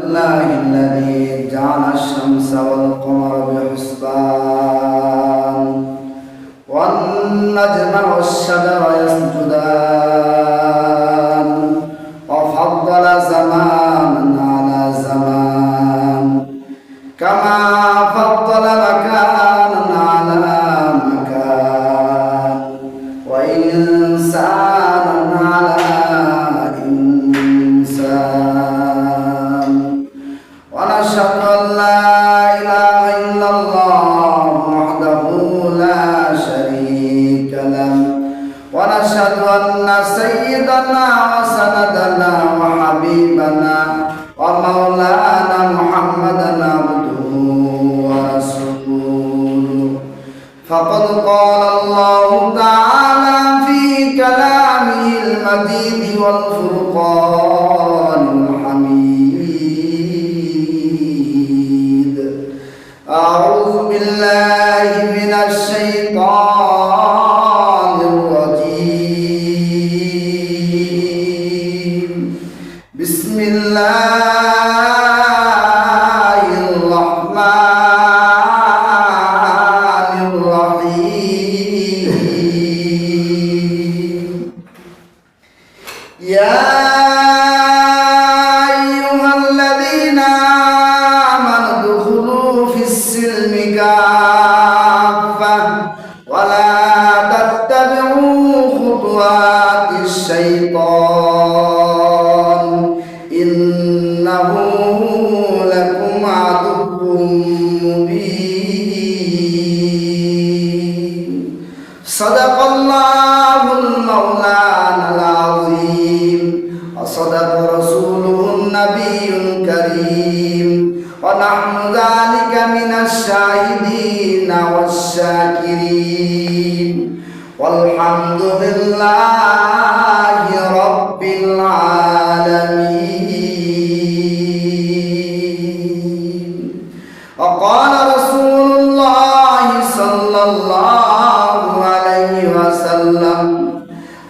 الله الذي جعل الشمس والقمر بحسبان والنجم والشجر يسجدان وفضل زمانا على زمان كما فضل مكانا على مكان وإنسانا على إنسان ونشهد أن لا إله إلا الله وحده لا شريك له ونشهد أن سيدنا وسندنا وحبيبنا ومولانا محمدا عبده ورسوله فقد قال الله تعالى في كلامه المجيد والفرقان الحميد أعوذ بالله من الشيطان الرجيم بسم الله الرحمن الرحيم يا أيها الذين آمنوا ادخلوا في السلم كافة ولا تتبعوا خطوات الشيطان إنه لكم عدو مبين صدق الله المولانا العظيم وصدق رسوله النبي الكريم ونحن ذلك من الشاهدين والشاكرين والحمد لله رب العالمين وقال رسول الله صلى الله عليه وسلم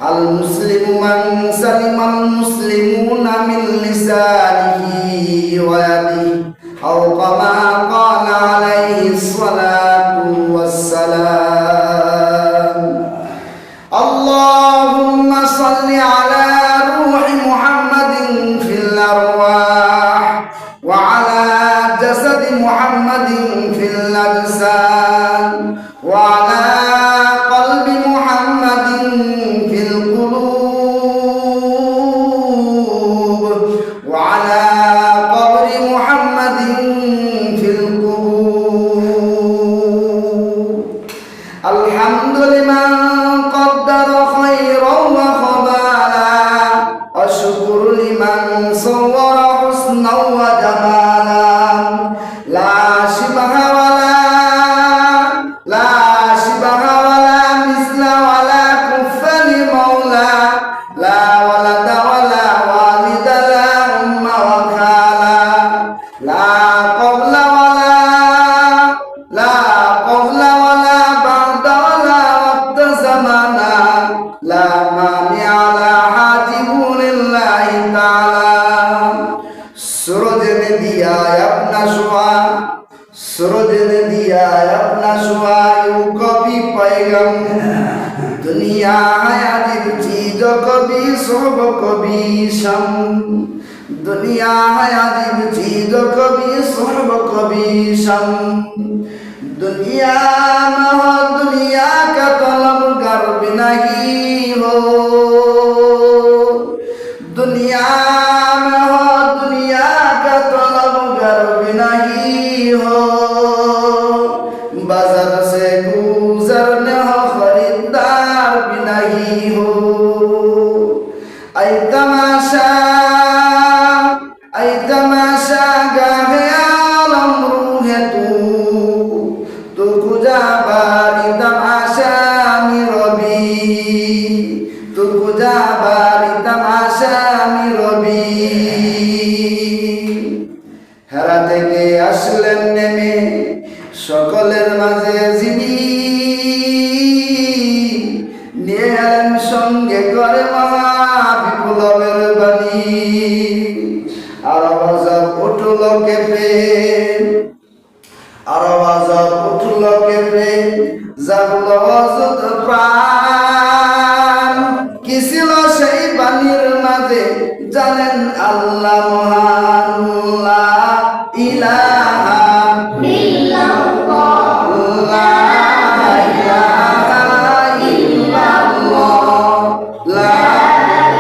المسلم من سلم المسلمون من لسانه ويده أو كما قال عليه الصلاة والسلام اللهم صل على روح محمد في الأرواح وعلى جسد محمد في الأجساد وعلى قلب محمد في القلوب وعلى قبر محمد في القبور الحمد لمن قدر خيرا وخبالا والشكر لمن صور حسنا وجمالا لا شبه ولا مثل ولا كف لمولى لا ولد ولا والد لا أم وخالا لا قبل ولا بعد ولا وقت زمانا لا مانع لا حاجب لله تعالى सूरज ने दिया अपना शुआ यूं कभी पैगम दुनिया है अजीब चीज कभी सुब कभी शम दुनिया है अजीब चीज कभी सुब कभी शम दुनिया में हो दुनिया का तलब गर्व नहीं हो दुनिया में हो दुनिया का तलब गर्व नहीं हो बाजार से गुजरने हो खरीदार भी नहीं हो ऐ तमाशा गाहे आलम रूह तू कुजा बारी तमाशा मी रबी तू कुजा बारी तमाशा मी रबी হেরা থেকে আসলেন নেমে সকলের মাঝে যিনি নিয়ে এলেন সঙ্গে করে মহা বিপ্লবের বাণী আর আওয়াজ ওঠো জাগলো অযুত প্রাণ, কি ছিল সেই পানির মাঝে জানেন আল্লাহ মহান। লা ইলাহা ইল্লাল্লাহ, লা ইলাহা ইল্লাল্লাহ, লা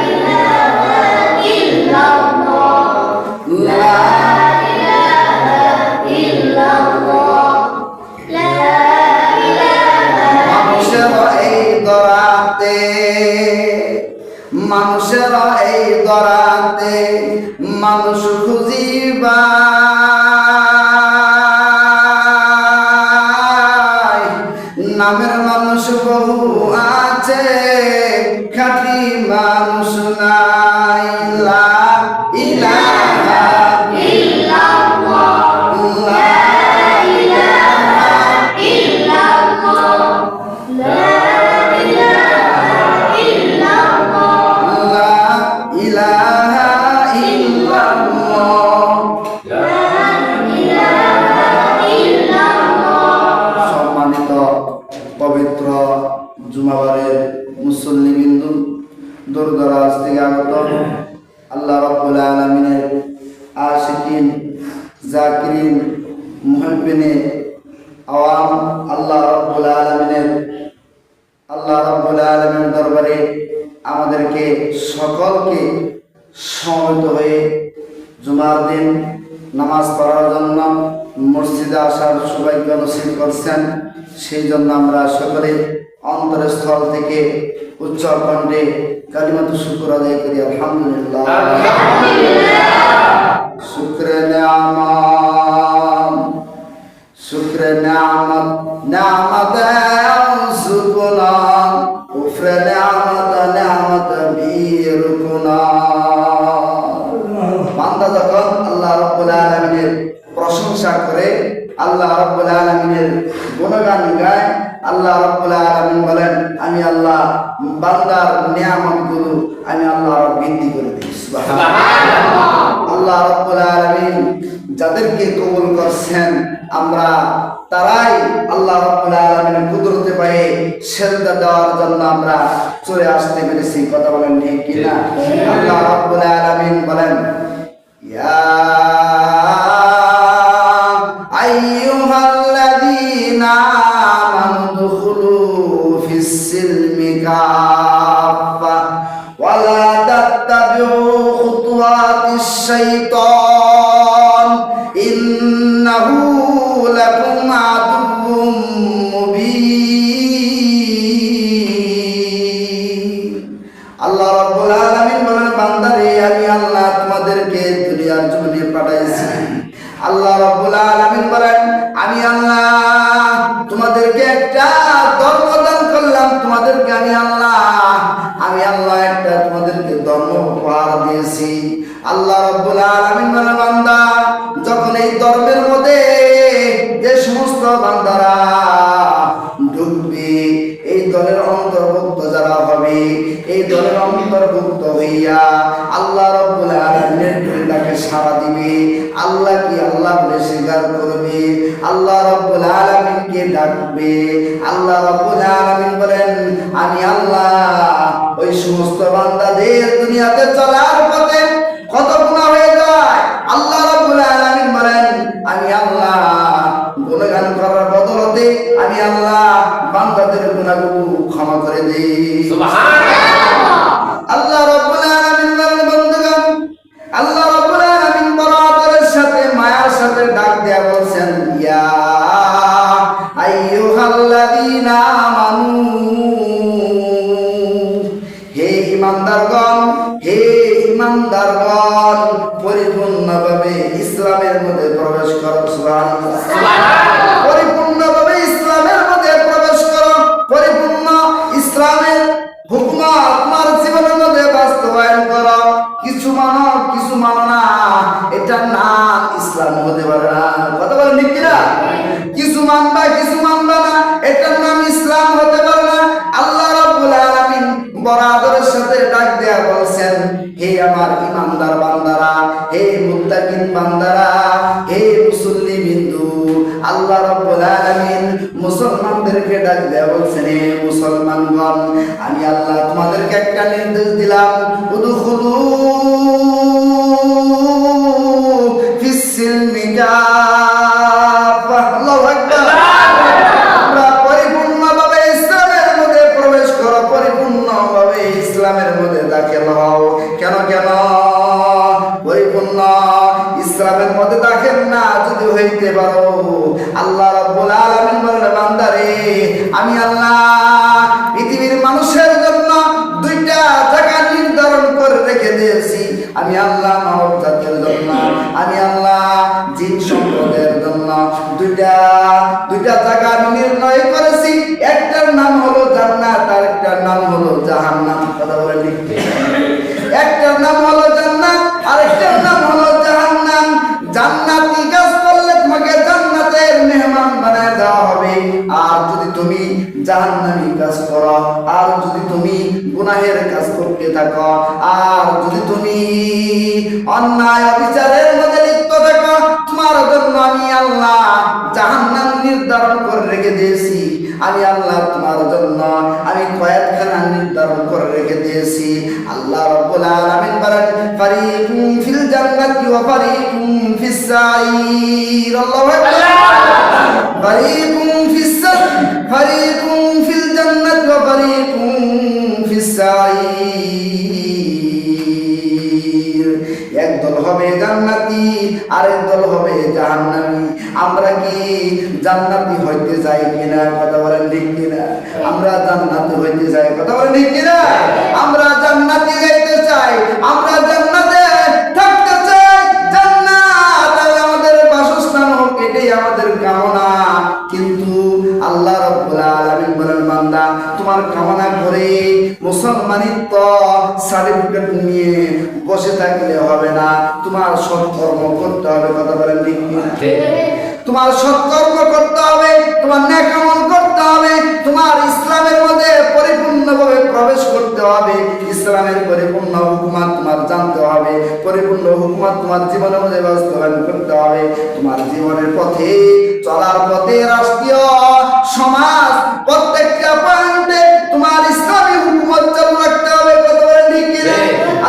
ইলাহা ইল্লাল্লাহ, লা ইলাহা ইল্লাল্লাহ, লা ইলাহা। মানুষের এই দরাতে, মানুষের এই দরাতে মানুষ খুঁজিবা, নামের মানুষ বহু আছে, খাঁটি মানুষ নাই। লা ইলাহা ইল্লাল্লাহ, লা ইলাহা ইল্লাল্লাহ, লা ইলাহা ইল্লাল্লাহ, লা ইলাহা ইল্লাল্লাহ, লা ইলাহা ইল্লাল্লাহ। সম্মানিত পবিত্র জুমাবারের মুসল্লিবৃন্দু, দূরদরাজ থেকে আগত আল্লাহ রাব্বুল আলামিনের আশিকিন, জাকিরিন, মুহিব্বিনে আওয়াম, আল্লাহ রাব্বুল আলামিনের দরবারে আমাদেরকে সকলকে সমবেত হয়ে জুমার দিন নামাজ পড়ার জন্য মসজিদে আসার সৌভাগ্য নসিব করছেন। সেই জন্য আমরা সকলে অন্তরস্থল থেকে উচ্চ কণ্ঠে কালিমাতু শুকর আদায় করি, আলহামদুলিল্লাহ। শুকরে নিয়ামত, শুকরে নিয়ামত, নিয়ামত সুকুনা, কুফরে নিয়ামত, নিয়ামত বিরুকুনা। বান্দা যখন আল্লাহ রাব্বুল আলামিনের প্রশংসা করে, আল্লাহ রাব্বুল আলামিনের গুণগান গায়, আল্লাহ রাব্বুল আলামিন বলেন আমি আল্লাহ বান্দার নিয়ামতগুলো আমি আল্লাহ বৃদ্ধি করে দিই। সুবহানাল্লাহ। আল্লাহ রাব্বুল আলামিন যাদেরকে কবুল করছেন, আমরা তারাই আল্লাহ রাব্বুল আলামিনের কুদরতে পায়ে সেজদা দেওয়ার জন্য আমরা চলে আসতে পেরেছি। কথা বলেন ঠিক কিনা? আল্লাহ রাব্বুল আলামিন বলেন ইয়া আইয়ুহাল্লাযীনা আমানু দুখুলু ফিস-সিলমি কাফা ওয়া লা তাত্তাবিউ খুতুওয়াতিশ শাইতান ইন্নাহু লাকুম আদুউম মুবিন। আল্লাহ রাব্বুল আলামিন বলেন বান্দারে আমি আল্লাহ তোমাদেরকে দুনিয়ার জমিনে পাঠাইছি। আল্লাহ রাব্বুল আলামিন বলেন আমি আল্লাহ তোমাদেরকে একটা ধর্ম দান করলাম, তোমাদেরকে আমি আল্লাহ একটা তোমাদেরকে ধর্ম উপহার দিয়েছি। আল্লাহ রাব্বুল আলামিন বলেন বান্দা যখন এই ধর্মের মধ্যে যে সমস্ত বান্দারা ঢুকবে, এই দলের অন্তর্ভুক্ত যারা হবে, এই দলের অন্তর্ভুক্ত হইয়া আল্লাহ রাব্বুল আলামিনের ডাকে সাড়া দিবে, আল্লাহ কি আল্লাহ বলে স্বীকার করবে, আল্লাহ রাব্বুল আলামিনকে ডাকবে। আল্লাহ রাব্বুল আলামিন বলেন আমি আল্লাহ ওই সমস্ত বান্দাদের দুনিয়াতে চলার পথে কত গুনাহ হয়ে যায়, আল্লাহ রাব্বুল আলামিন বলেন আমি আল্লাহ গুনাহগান করার বদলতে আমি আল্লাহ বান্দাদের গুনাহগুলো ক্ষমা করে দেই। সুবহানাল্লাহ। আল্লাহ রাব্বুল আলামিন বলেন বন্ধুগণ, আল্লাহ রাব্বুল আলামিন বড় আদরের সাথে মায়ার সাথে ডাক দেয়া বলছেন ইয়া আইয়ুহাল্লাযীনা আমানু, হে ঈমানদারগণ, হে ঈমানদারগণ পরিপূর্ণভাবে ইসলামের মধ্যে প্রবেশ করো। সুবহানাল্লাহ। পরিপূর্ণভাবে ইসলামের মধ্যে প্রবেশ করো, পরিপূর্ণ ইসলামের হুকুম তোমার জীবনের মধ্যে বাস্তবায়ন করো। কিছু মানো কিছু মানো না, এটার নাম ইসলাম হতে পারে না। কথা বলেন ঠিক কিনা? কিছু মানবা কিছু মানবা না, এটার নাম ইসলাম হতে পারে না। আল্লাহ রাব্বুল আলামিন বড় আদরের সাথে ডাক দেয়া বলছেন হে আমার ঈমানদার বান্দারা, হে মুত্তাকিন বান্দারা, হে মুসল্লি বিন্দু, আল্লাহ রাব্বুল আলামিন মুসলমান মুসলমানদেরকে ডাক দেয়া বলছেন, হে মুসলমানগণ, আমি আল্লাহ তোমাদেরকে একটা নির্দেশ দিলাম, উদখুলু ফিস সিলমি কাফা। আল্লাহু আকবার। তোমরা পরিপূর্ণভাবে ইসলামের মধ্যে প্রবেশ করো, পরিপূর্ণভাবে ইসলামের মধ্যে দাখিল হও। কেন কেন পরিপূর্ণ ইসলামের মধ্যে দাখিল না যদি হইতে পারো, আল্লাহ রাব্বুল আলামিন বলেন, বান্দারে আমি আল্লাহ পৃথিবীর মানুষের জন্য দুইটা জায়গা নির্ধারণ করে রেখে দিয়েছি। আমি আল্লাহ মানব জাতির জন্য, আমি আল্লাহ জিন সম্প্রদায়ের জন্য দুইটা জায়গা আমি নির্ণয় করেছি। একটার নাম হলো জান্নাত, আর একটার নাম হলো জাহান্নাম। কথা বলে ঠিক? একটার নাম হলো জান্নাত, আরেকটার নাম হলো জাহান্নাম। জান্নাতি কাজ করলে তোমাকে জান্নাতের মেহমান বানায় দেওয়া হবে, আর যদি তুমি জাহান্নামী কাজ করো, আর যদি তুমি গুনাহের কাজ করতে থাকো, আর যদি তুমি অন্যায় অবিচারের মধ্যে লিপ্ত থাকো, তোমার জন্য আমি আল্লাহ জাহান্নাম নির্ধারণ করে রেখে দিয়েছি। আমি আল্লাহ তোমার জন্য আমি কয়েকখানা নির্ধারণ করে রেখে দিয়েছি। আল্লাহ রাব্বুল আলামিন বলেন, ফারিকুম ফিল জান্নাতি ওয়া ফারিকুম ফিস সাঈর। আল্লাহু আকবার। ফারিকুম ফিল জান্নাতি ওয়া ফারিকুম ফিস সাঈর। একদল হবে জান্নাতি, আরেক দল হবে জাহান্নামী। আমরা কি জান্নাতি হইতে চাই কিনা? কথা বলেন ঠিক কিনা? আমরা জান্নাতি হইতে চাই, কথা বলেন ঠিক কিনা? আমরা জান্নাতি যাইতে চাই, আমরা জান্নাতে থাকতে চাই। জান্নাত আমাদের বাসস্থান হোক, এটাই আমাদের কামনা। কিন্তু আল্লাহ রাব্বুল আলামিন বলেন, বান্দা তোমার কামনা করে মুসলমানিত্ব সার্টিফিকেট নিয়ে বসে থাকলে হবে না, তোমার সৎকর্ম করতে হবে। কথা বলেন ঠিক কিনা? তোমার সৎকর্ম করতে হবে, তোমার নেক আমল করতে হবে, তোমার ইসলামের মধ্যে পরিপূর্ণভাবে প্রবেশ করতে হবে, ইসলামের পরিপূর্ণ হুকুমাত তোমার জানতে হবে, পরিপূর্ণ হুকুমাত তোমার জীবনের মধ্যে বাস্তবায়ন করতে হবে। তোমার জীবনের পথে চলার পথে রাষ্ট্রীয় সমাজ প্রত্যেকটা পয়েন্টে তোমার ইসলামী হুকুমত চালু রাখতে হবে। কথা বলেন ঠিক কিনা?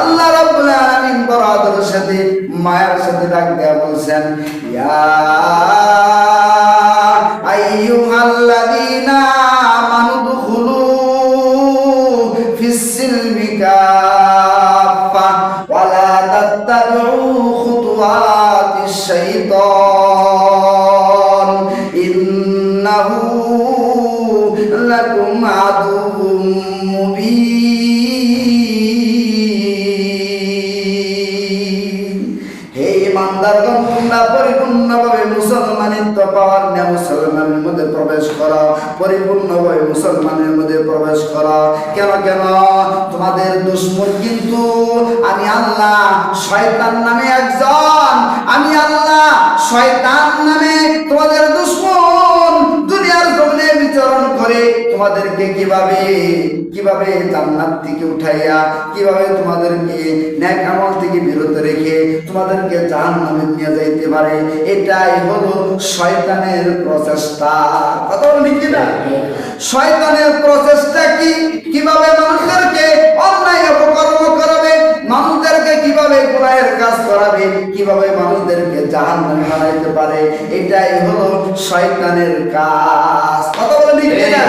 আল্লাহ রাব্বুল আলামিন বড় আদরের সাথে মায়ের সাথে ডাক দেয়া বলছেন, ইয়া আইয়ুহাল্লাযীনা আমানু দুখুলু ফিস সিলমি কাফা ওয়া লা তাত্তাবিউ খুতুওয়াতিশ শাইতান ইন্নাহু লাকুম আদুউম মুবিন। হে ইমানদারগণ, তোমরা পরিপূর্ণভাবে মুসলমানিত্ব পাওয়ার নিয়ে মুসলমানের মধ্যে প্রবেশ করো, পরিপূর্ণভাবে মুসলমানের মধ্যে প্রবেশ করো। কেন কেন? তোমাদের দুশমন কিন্তু আমি আল্লাহ শয়তান নামে একজন। আমি আল্লাহ শয়তান নামে তোমাদের দুশমন দুনিয়ার জমিনে বিচরণ করে তোমাদেরকে কিভাবে জান্নাত থেকে উঠাইয়া, কিভাবে তোমাদেরকে নেক আমল থেকে বিরত রেখে তোমাদেরকে জাহান্নামে নিয়ে যাইতে পারে, এটাই হলো শয়তানের প্রচেষ্টা। কথা বলি কিনা? শয়তানের প্রচেষ্টা কি? কিভাবে মানুষদেরকে অন্যায় অপকর্ম করাবে, মানুষদেরকে কিভাবে গুনাহের কাজ করাবে, কিভাবে মানুষদেরকে জাহান্নামে বানাইতে পারে, এটাই হলো শয়তানের কাজ। কথা বলেন ঠিক কিনা?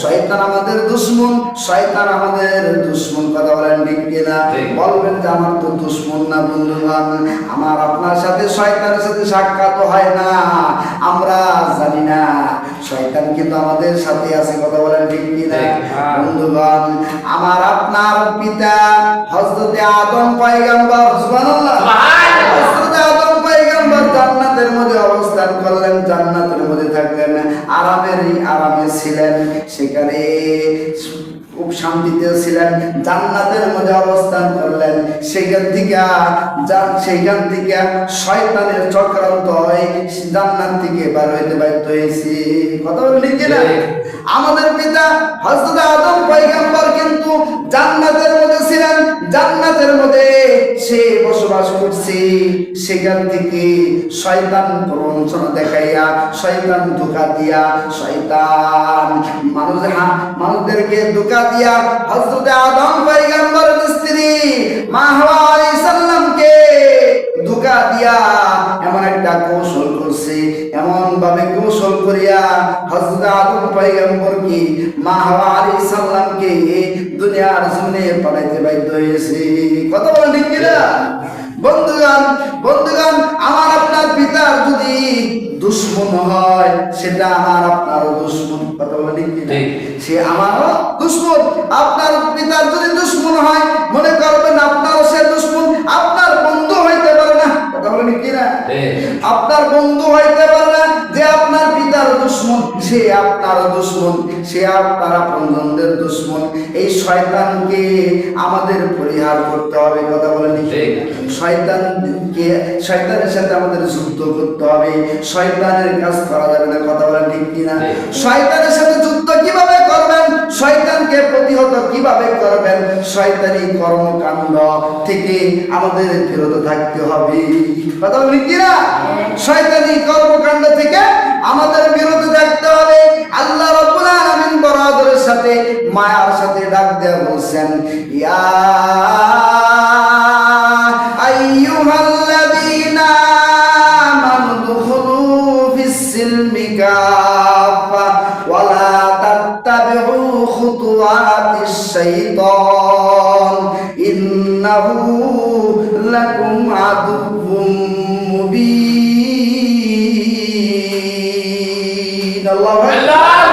শয়তান আমাদের দুশমন, শয়তান আমাদের দুশমন। কথা বলেন ঠিক কিনা? বলবেন যে আমার তো দুশমন না বন্ধুগণ, আমার আপনার সাথে শয়তানের সাথে সাক্ষাৎ হয় না, আমরা জানি না, শয়তান কিন্তু আমাদের সাথে আছে। কথা বলেন ঠিক কিনা বন্ধুগণ? আমার আপনার পিতা হযরত আদম পয়গম্বর, সুবহানাল্লাহ, হযরত আদম পয়গম্বর জান্নাতের মধ্যে অবস্থান করলেন, জান্নাতের মধ্যে থাকলেন, আরামে ছিলেন, সেখানে খুব শান্তিতে ছিলেন, জান্নাতের মধ্যে অবস্থান করলেন। সেখান থেকে শয়তানের চক্রান্ত হয়ে জান্নাত থেকে বের হইতে বাধ্য হয়েছে। কথা বলি কিনা? আমাদের পিতা হযরত আদম পয়গম্বর কিন্তু জান্নাতের মধ্যে ছিলেন, জান্নাতের মধ্যে সে বসবাস করছে, সেখান থেকে শয়তান প্রবঞ্চনা দেখাইয়া, শয়তান ধোঁকা দিয়া, শয়তান মানুষদেরকে ধোঁকা দিয়া হযরত আদম পয়গম্বরের স্ত্রী মা হাওয়া আলাইহিস সালামকে ধোঁকা দিয়া এমন একটা কৌশল করছে, এমন ভাবে কৌশল করিয়া হযরত আদম পয়গম্বরকে মা হাওয়া আলাইহিস সালামকে দুনিয়ার জমিনে পাঠাইতে বাধ্য হয়েছে। কথা বলেন ঠিক কিনা? বন্ধুগণ, আমার আপনার পিতার যদি দুশ্মন হয়, সেটা আমার আপনার দুশ্মন। কথা বলেন ঠিক কিনা? সে আমারও দুশ্মন। আপনার পিতার যদি দুশ্মন হয়, মনে করবেন আপনারও সে দুশ্মন, আপনার বন্ধু হইতে পারে না। কথা বলেন ঠিক কিনা? আপনার বন্ধু হইতে পারে না। যে আপনার পিতার দুশ্মন, সে আপনার দুশ্মন, সে আপনার আপনজনদের দুশ্মন। এই শয়তানকে আমাদের পরিহার করতে হবে। কথা বলেন ঠিক? শয়তানের সাথে আমাদের যুদ্ধ করতে হবে। শয়তানের কাজ করা যাবে না। কথা বলেন ঠিক কিনা? শয়তানের সাথে যুদ্ধ কিভাবে করবেন, শয়তানকে প্রতিহত কিভাবে করবেন, শয়তানি কর্মকাণ্ড থেকে আমাদের বিরত থাকতে হবে। কথা বলেন ঠিক কিনা? শয়তানি কর্মকাণ্ড থেকে আমাদের বিরত থাকতে হবে। আল্লাহ রাব্বুল আলামিন বড় আদরের সাথে, মায়ার সাথে ডাক দেয়া বলছেন, ইয়া আইয়ুহাল্লাযীনা আমানু দুখুলু ফিস-সিলমি কাফা ওয়া লা তাত্তাবিউ খুতুওয়াতিশ শাইতান ইন্নাহু লাকুম আদুউম মুবিন। আল্লাহু আকবার।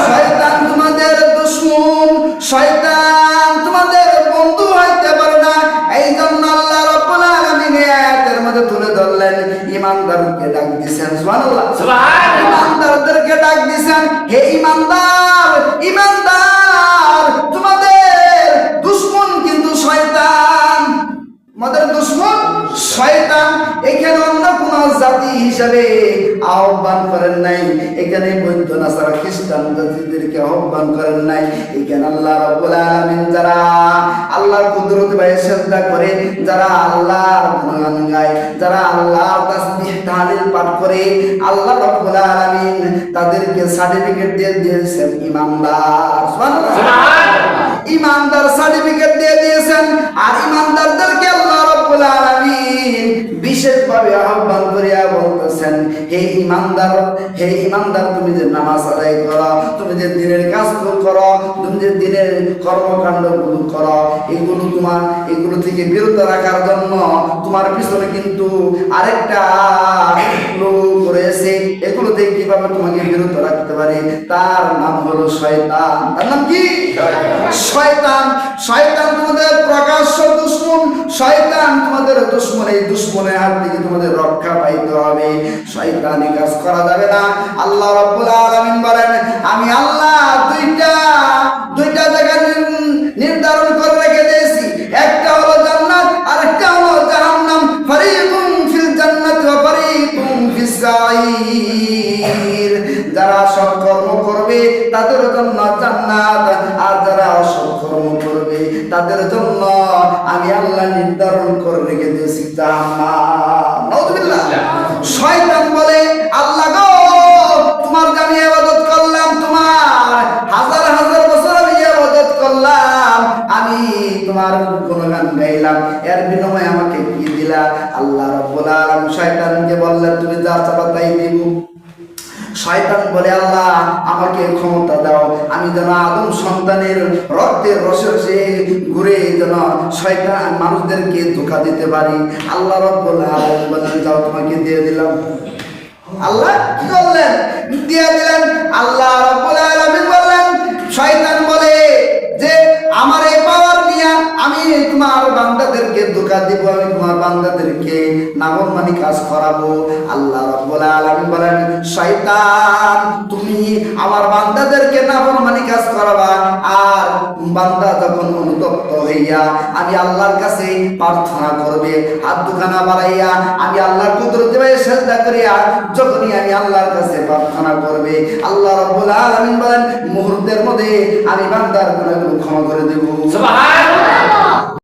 শয়তান তোমাদের দুশমন, শয়তান তোমাদের বন্ধু হইতে পারে না। এই জন্য আল্লাহ রাব্বুল আলামিন আয়াতের মধ্যে তুলে ধরলেন, ঈমানদারকে ডাক দিয়েছেন। সুবহানাল্লাহ, সুবহানাল্লাহ। ঈমানদারদেরকে ডাক দিয়েছেন, হে ঈমানদার, তোমাদের দুশমন কিন্তু শয়তান। তোমাদের দুশমন শয়তান। এখানে অন্য কোন জাতি হিসাবে আহ্বান করেন নাই, এখানে বৌদ্ধ নাসারা খ্রিস্টান জাতিদেরকে আহ্বান করেন নাই। এখানে আল্লাহ রাব্বুল আলামিন যারা আল্লাহর কুদরত ভাবে শ্রদ্ধা করে, যারা আল্লাহর গুণগান গায়, যারা আল্লাহর তাসবিহ তাহলিল পাঠ করে, আল্লাহ রাব্বুল আলামিন তাদেরকে সার্টিফিকেট দিয়ে দিয়েছেন ঈমানদার। সুবহানাল্লাহ, ঈমানদার সার্টিফিকেট দিয়ে দিয়েছেন। আর ঈমানদারদেরকে আল্লাহ রাব্বুল আলামিন বিশেষভাবে আহ্বান করিয়া বলতেছেন, হে ঈমানদার, তুমি যে নামাজ আদায় করো, তুমি যে দিনের কাজ করো, তুমি যে দিনের কর্মকাণ্ডগুলো করো, এগুলো থেকে বিরত রাখার জন্য তোমার পিছনে কিন্তু আরেকটা লোক রয়েছে। এগুলো থেকে কিভাবে তোমাকে বিরত রাখতে পারে, তার নাম হলো শয়তান। তার নাম কি? শয়তান। শয়তান তোমাদের প্রকাশ্য দুশমন, শয়তান তোমাদের দুশমন। এই দুশমনের হাত থেকে তোমাদের রক্ষা পাইতে হবে। শয়তানি কাজ করা যাবে না। আল্লাহ রাব্বুল আলামিন বলেন, আমি আল্লাহ দুইটা জায়গা নির্ধারণ করে রেখে দিয়েছি। একটা হলো জান্নাত, আর একটা হলো জাহান্নাম। ফারিকুম ফিল জান্নাতি ওয়া ফারিকুম ফিস সাঈর। যারা সৎকর্ম করবে তাদের জন্য জান্নাত, আর যারা অসৎকর্ম করবে তাদের জন্য আমি আল্লাহ নির্ধারণ করে রেখে দিয়েছি জাহান্নাম। নাউযুবিল্লাহ। শয়তান বলে, আল্লাহ গো, তোমার যে আমি ইবাদত করলাম, তোমার হাজার হাজার বছর আমি ইবাদত করলাম, আমি তোমার গুণগান গাইলাম, এর বিনিময়ে আমাকে কি দিলা? আল্লাহ রাব্বুল আলামিন শয়তানকে বললেন, তুমি যা চাবা তাই দেব। শয়তান বলে, আল্লাহ আমাকে ক্ষমতা দাও, আমি যেন আদম সন্তানের রক্তের রসে ঘুরে যেন শয়তান মানুষদেরকে ধোঁকা দিতে পারি। আল্লাহ রাব্বুল আলামিন বলেন, যাও, তোমাকে দিয়ে দিলাম। আল্লাহ কি করলেন? দিয়ে দিলেন। আল্লাহ রাব্বুল আলামিন বললেন, শয়তান বলে যে আমার এই পাওয়ার নিয়ে আমি তোমার বান্দাদেরকে ধোঁকা দিব, আমি তোমার বান্দাদেরকে নাফরমানি কাজ করাবো। আল্লাহ রাব্বুল আলামিন বলেন, শয়তান তুমি আমার বান্দাদেরকে নাফরমানি কাজ করাবা, আর বান্দা যখন অনুতপ্ত হইয়া আমি আল্লাহর কাছে প্রার্থনা করবে, হাত দুখানা বাড়াইয়া আমি আল্লাহর কুদরতে ভাবে সিজদা করিয়া যখনই আমি আল্লাহর কাছে প্রার্থনা করবে, আল্লাহ রাব্বুল আলামিন বলেন মুহূর্তের মধ্যে আমি বান্দার গুনাহগুলো ক্ষমা করে দেব। সুবহানাল্লাহ।